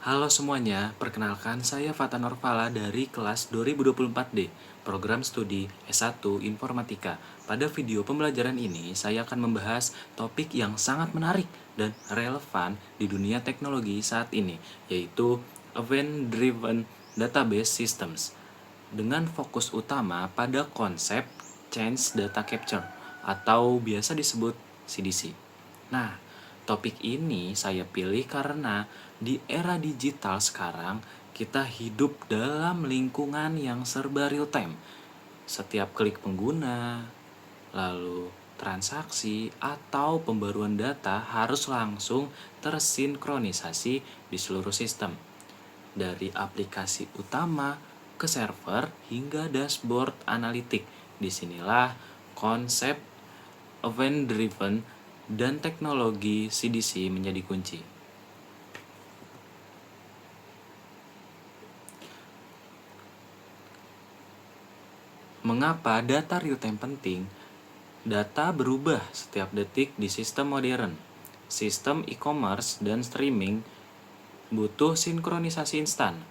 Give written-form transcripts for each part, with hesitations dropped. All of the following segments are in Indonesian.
Halo semuanya, perkenalkan saya Fata Norvala dari kelas 2024D, program studi S1 Informatika. Pada video pembelajaran ini, saya akan membahas topik yang sangat menarik dan relevan di dunia teknologi saat ini, yaitu Event Driven Database Systems, dengan fokus utama pada konsep Change Data Capture, atau biasa disebut CDC. Nah, topik ini saya pilih karena di era digital sekarang kita hidup dalam lingkungan yang serba real time. Setiap klik pengguna, lalu transaksi atau pembaruan data harus langsung tersinkronisasi di seluruh sistem. Dari aplikasi utama ke server hingga dashboard analitik. Disinilah konsep event driven dan teknologi CDC menjadi kunci. Mengapa data real-time penting? Data berubah setiap detik di sistem modern. Sistem e-commerce dan streaming butuh sinkronisasi instan.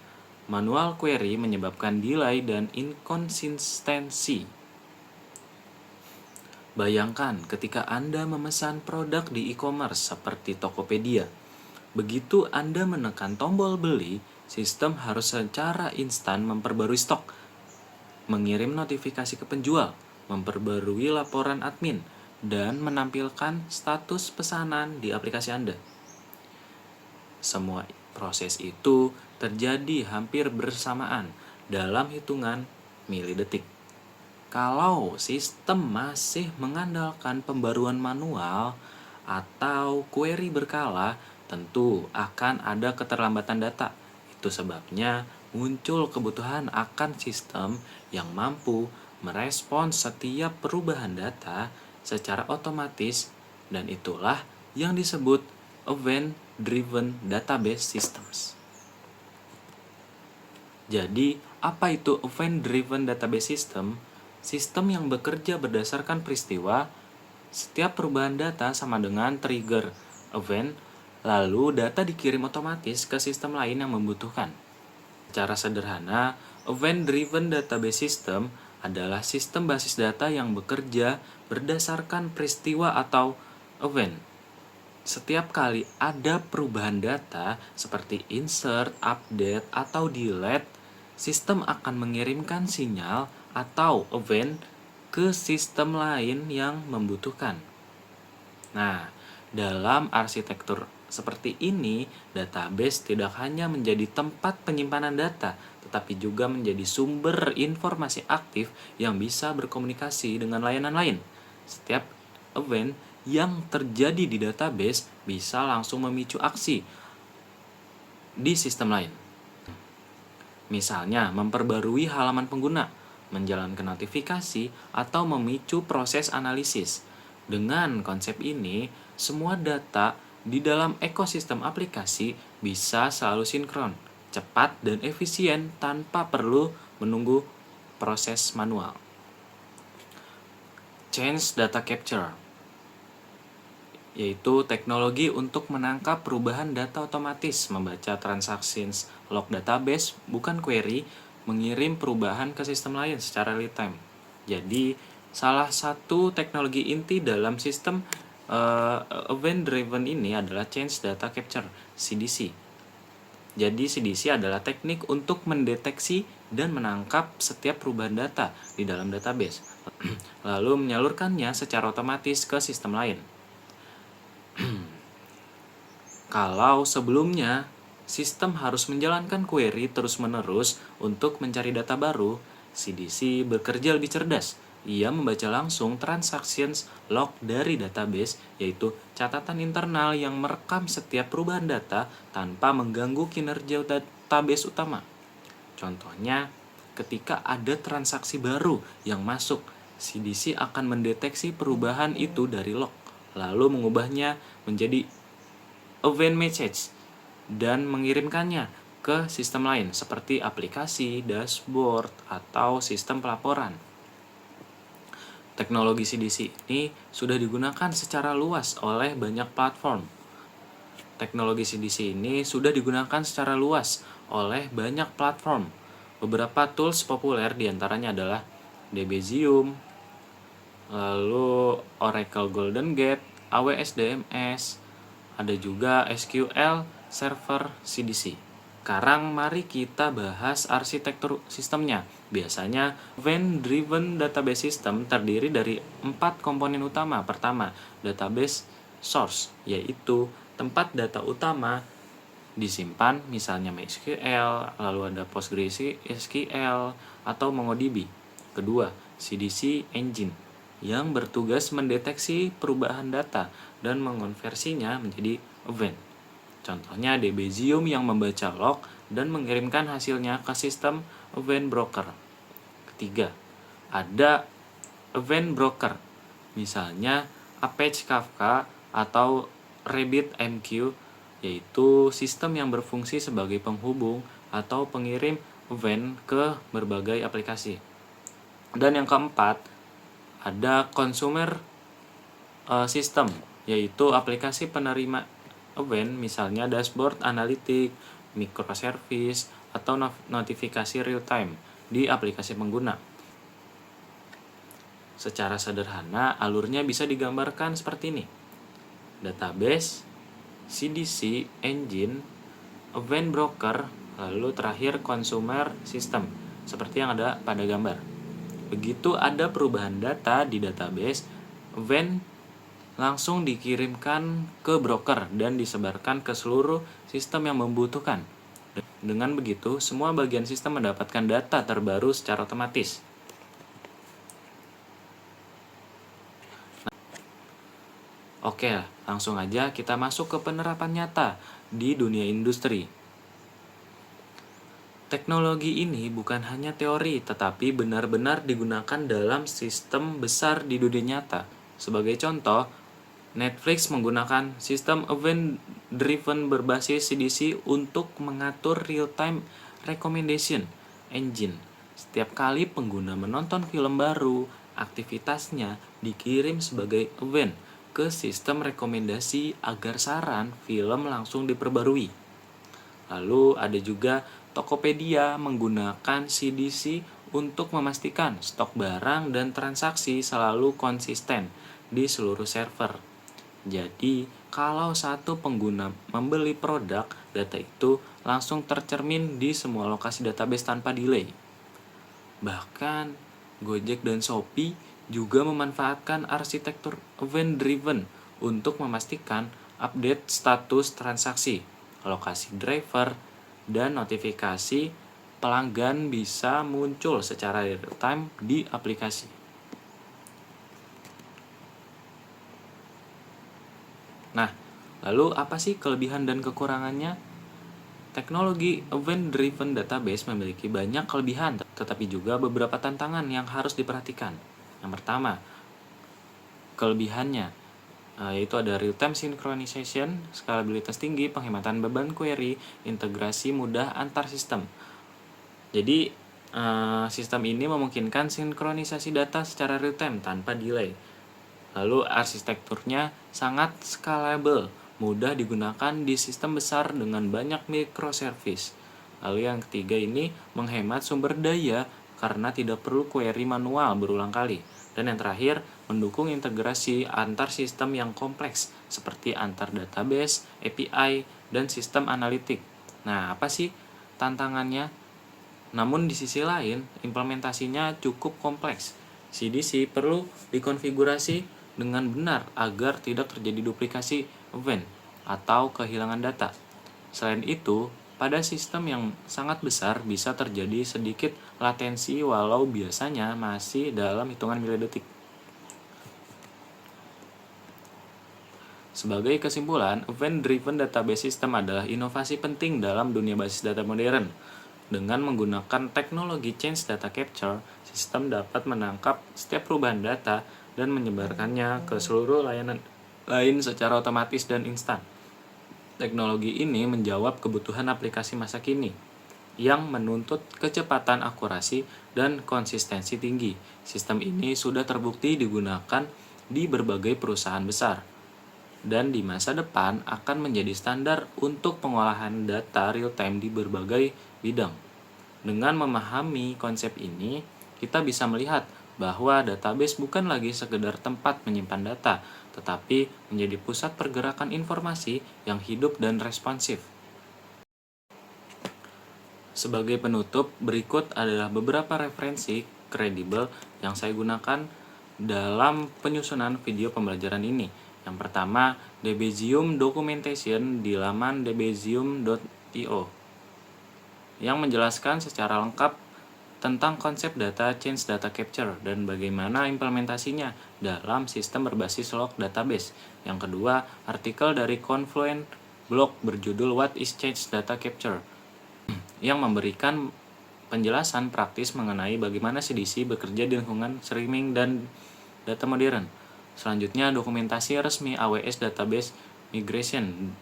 Manual query menyebabkan delay dan inkonsistensi. Bayangkan ketika Anda memesan produk di e-commerce seperti Tokopedia. Begitu Anda menekan tombol beli, sistem harus secara instan memperbarui stok, mengirim notifikasi ke penjual, memperbarui laporan admin, dan menampilkan status pesanan di aplikasi Anda. Semua proses itu terjadi hampir bersamaan dalam hitungan milidetik. Kalau sistem masih mengandalkan pembaruan manual atau query berkala, tentu akan ada keterlambatan data. Itu sebabnya muncul kebutuhan akan sistem yang mampu merespons setiap perubahan data secara otomatis, dan itulah yang disebut event-driven database systems. Jadi, apa itu event-driven database system? Sistem yang bekerja berdasarkan peristiwa. Setiap perubahan data sama dengan trigger event, lalu data dikirim otomatis ke sistem lain yang membutuhkan. Secara sederhana, event-driven database system adalah sistem basis data yang bekerja berdasarkan peristiwa atau event. Setiap kali ada perubahan data seperti insert, update, atau delete, sistem akan mengirimkan sinyal atau event ke sistem lain yang membutuhkan. Nah, dalam arsitektur seperti ini, database tidak hanya menjadi tempat penyimpanan data, tetapi juga menjadi sumber informasi aktif yang bisa berkomunikasi dengan layanan lain. Setiap event yang terjadi di database bisa langsung memicu aksi di sistem lain. Misalnya, memperbarui halaman pengguna, menjalankan notifikasi, atau memicu proses analisis. Dengan konsep ini, semua data di dalam ekosistem aplikasi bisa selalu sinkron, cepat, dan efisien tanpa perlu menunggu proses manual. Change Data Capture, yaitu teknologi untuk menangkap perubahan data otomatis, membaca transactions log database, bukan query, mengirim perubahan ke sistem lain secara real time. Jadi, salah satu teknologi inti dalam sistem event driven ini adalah Change Data Capture, CDC. Jadi CDC adalah teknik untuk mendeteksi dan menangkap setiap perubahan data di dalam database, lalu menyalurkannya secara otomatis ke sistem lain. Kalau sebelumnya sistem harus menjalankan query terus-menerus untuk mencari data baru, CDC bekerja lebih cerdas. Ia membaca langsung transactions log dari database, yaitu catatan internal yang merekam setiap perubahan data tanpa mengganggu kinerja database utama. Contohnya, ketika ada transaksi baru yang masuk, CDC akan mendeteksi perubahan itu dari log, lalu mengubahnya menjadi event message dan mengirimkannya ke sistem lain seperti aplikasi, dashboard, atau sistem pelaporan. Teknologi CDC ini sudah digunakan secara luas oleh banyak platform Teknologi CDC ini sudah digunakan secara luas oleh banyak platform. Beberapa tools populer diantaranya adalah Debezium, lalu Oracle Golden Gate, AWS DMS, ada juga SQL Server CDC. Sekarang mari kita bahas arsitektur sistemnya. Biasanya event-driven database system terdiri dari 4 komponen utama. Pertama, database source, yaitu tempat data utama disimpan, misalnya MySQL, lalu ada PostgreSQL, atau MongoDB. Kedua, CDC Engine, yang bertugas mendeteksi perubahan data dan mengonversinya menjadi event. Contohnya Debezium yang membaca log dan mengirimkan hasilnya ke sistem event broker. Ketiga, ada event broker, misalnya Apache Kafka atau RabbitMQ, yaitu sistem yang berfungsi sebagai penghubung atau pengirim event ke berbagai aplikasi. Dan yang keempat, ada consumer system, yaitu aplikasi penerima event, misalnya dashboard analitik, microservice, atau notifikasi real time di aplikasi pengguna. Secara sederhana, alurnya bisa digambarkan seperti ini. Database, CDC Engine, event broker, lalu terakhir consumer system, seperti yang ada pada gambar. Begitu ada perubahan data di database, event langsung dikirimkan ke broker dan disebarkan ke seluruh sistem yang membutuhkan. Dengan begitu, semua bagian sistem mendapatkan data terbaru secara otomatis. Oke, langsung aja kita masuk ke penerapan nyata di dunia industri. Teknologi ini bukan hanya teori, tetapi benar-benar digunakan dalam sistem besar di dunia nyata. Sebagai contoh, Netflix menggunakan sistem event-driven berbasis CDC untuk mengatur real-time recommendation engine. Setiap kali pengguna menonton film baru, aktivitasnya dikirim sebagai event ke sistem rekomendasi agar saran film langsung diperbarui. Lalu ada juga Tokopedia menggunakan CDC untuk memastikan stok barang dan transaksi selalu konsisten di seluruh server. Jadi, kalau satu pengguna membeli produk, data itu langsung tercermin di semua lokasi database tanpa delay. Bahkan, Gojek dan Shopee juga memanfaatkan arsitektur event-driven untuk memastikan update status transaksi, lokasi driver, dan notifikasi pelanggan bisa muncul secara real-time di aplikasi. Nah, lalu apa sih kelebihan dan kekurangannya? Teknologi event-driven database memiliki banyak kelebihan, tetapi juga beberapa tantangan yang harus diperhatikan. Yang pertama, kelebihannya yaitu ada real-time synchronization, skalabilitas tinggi, penghematan beban query, integrasi mudah antar sistem. Jadi, sistem ini memungkinkan sinkronisasi data secara real-time tanpa delay. Lalu arsitekturnya sangat scalable, mudah digunakan di sistem besar dengan banyak microservice. Lalu yang ketiga ini menghemat sumber daya karena tidak perlu query manual berulang kali. Dan yang terakhir, mendukung integrasi antar sistem yang kompleks seperti antar database, API, dan sistem analitik. Nah, apa sih tantangannya? Namun di sisi lain, implementasinya cukup kompleks. CDC perlu dikonfigurasi dengan benar agar tidak terjadi duplikasi event atau kehilangan data. Selain itu, pada sistem yang sangat besar bisa terjadi sedikit latensi walau biasanya masih dalam hitungan milidetik. Sebagai kesimpulan, event-driven database system adalah inovasi penting dalam dunia basis data modern. Dengan menggunakan teknologi Change Data Capture, sistem dapat menangkap setiap perubahan data dan menyebarkannya ke seluruh layanan lain secara otomatis dan instan. Teknologi ini menjawab kebutuhan aplikasi masa kini yang menuntut kecepatan, akurasi, dan konsistensi tinggi. Sistem ini sudah terbukti digunakan di berbagai perusahaan besar. dan di masa depan akan menjadi standar untuk pengolahan data real-time di berbagai bidang. Dengan memahami konsep ini, kita bisa melihat bahwa database bukan lagi sekedar tempat menyimpan data, tetapi menjadi pusat pergerakan informasi yang hidup dan responsif. Sebagai penutup, berikut adalah beberapa referensi kredibel yang saya gunakan dalam penyusunan video pembelajaran ini. Yang pertama, Debezium Documentation di laman debezium.io yang menjelaskan secara lengkap tentang konsep change data capture dan bagaimana implementasinya dalam sistem berbasis log database. Yang kedua, artikel dari Confluent blog berjudul What is Change Data Capture yang memberikan penjelasan praktis mengenai bagaimana CDC bekerja di lingkungan streaming dan data modern. Selanjutnya, dokumentasi resmi AWS Database Migration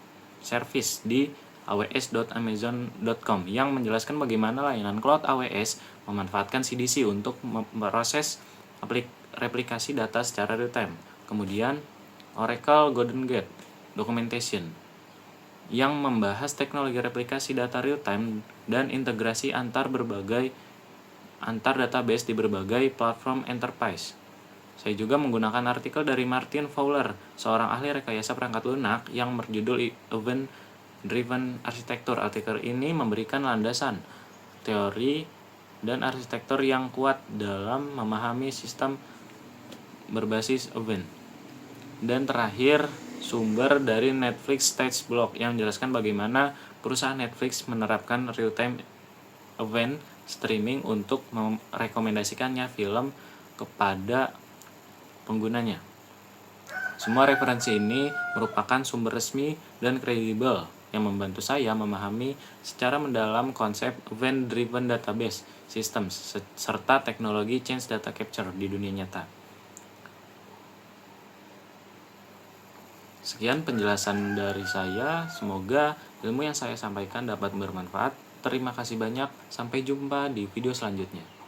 Service di aws.amazon.com yang menjelaskan bagaimana layanan cloud AWS memanfaatkan CDC untuk memproses replikasi data secara real-time. Kemudian, Oracle Golden Gate Documentation yang membahas teknologi replikasi data real-time dan integrasi antar database di berbagai platform enterprise. Saya juga menggunakan artikel dari Martin Fowler, seorang ahli rekayasa perangkat lunak yang berjudul Event Driven Architecture. Artikel ini memberikan landasan teori dan arsitektur yang kuat dalam memahami sistem berbasis event. Dan terakhir, sumber dari Netflix Stage Blog yang menjelaskan bagaimana perusahaan Netflix menerapkan real-time event streaming untuk merekomendasikannya film kepada penggunanya. Semua referensi ini merupakan sumber resmi dan kredibel yang membantu saya memahami secara mendalam konsep event-driven database systems serta teknologi change data capture di dunia nyata. Sekian penjelasan dari saya, semoga ilmu yang saya sampaikan dapat bermanfaat. Terima kasih banyak, sampai jumpa di video selanjutnya.